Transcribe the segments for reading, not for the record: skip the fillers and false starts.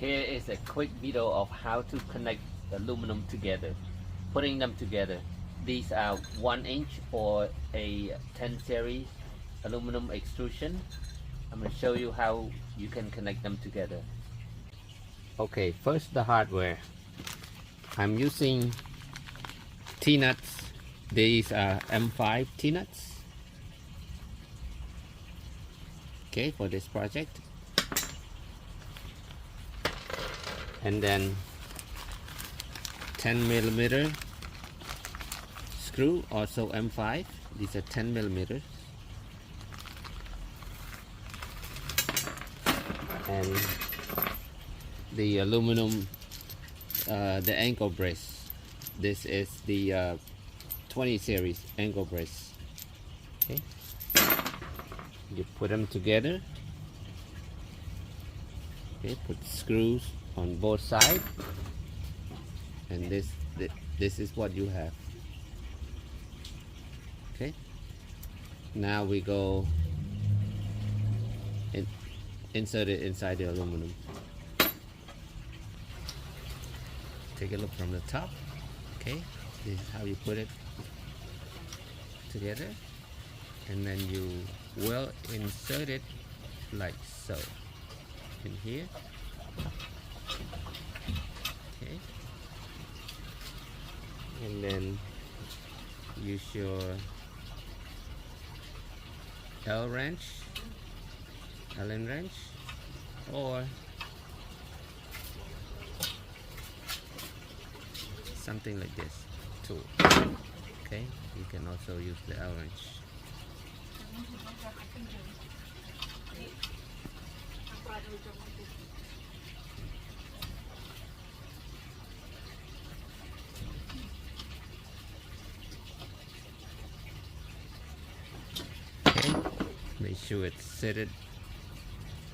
Here is a quick video of how to connect aluminum together, putting them together. These are 1" or a 10 series aluminum extrusion. I'm going to show you how you can connect them together. Okay, first the hardware. I'm using Tnuts. These are M5 Tnuts. Okay, for this project. And then 10mm screw, also M5. These are 10mm. And the aluminum, the ankle brace. This is the 20 series ankle brace. Okay, you put them together. Okay, put screws on both sides, and this is what you have. Okay, now we go insert it inside the aluminum. Take a look from the top. Okay, this is how you put it together, and then you will insert it like so in here. Okay, and then use your Allen wrench, or something like this tool. Okay, you can also use the Allen wrench. Okay, make sure it's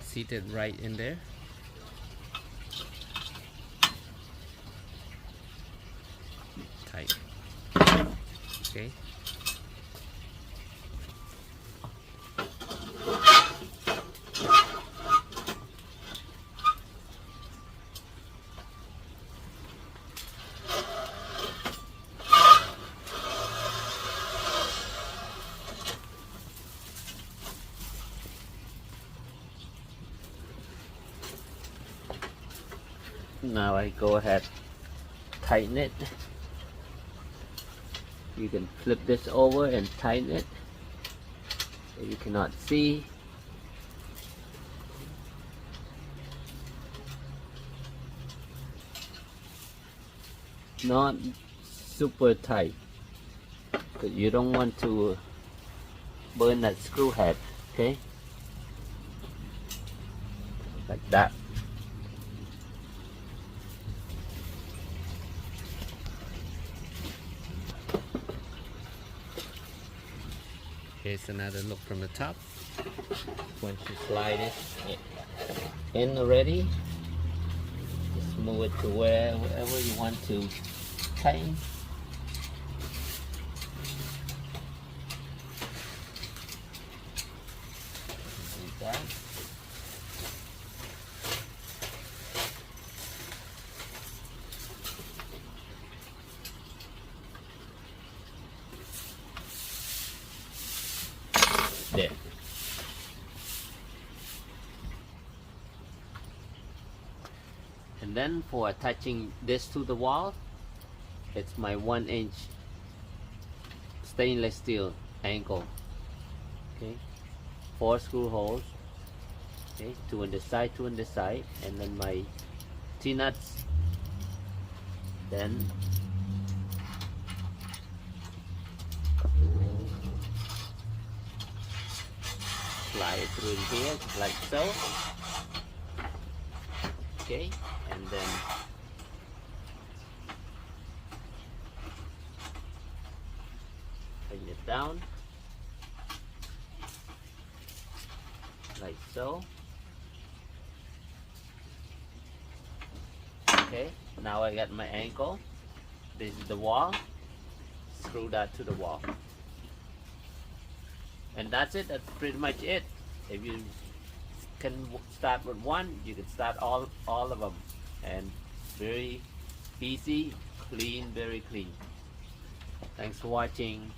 seated right in there. Tight. Okay. Now I go ahead, tighten it. You can flip this over and tighten it. You cannot see. Not super tight, because you don't want to burn that screw head. Okay, like that. Here's another look from the top. Once you slide it in already, just move it to wherever you want to tighten. Like that. There. And then for attaching this to the wall, it's my 1" stainless steel ankle. Okay, 4 screw holes. Okay, 2 on the side, 2 on the side, and then my Tnuts. Then slide it through in here like so. Okay, and then bring it down like so. Okay, now I got my ankle. This is the wall. Screw that to the wall. And that's it. That's pretty much it. If you can start with one, you can start all of them, and very easy, clean, very clean. Thanks for watching.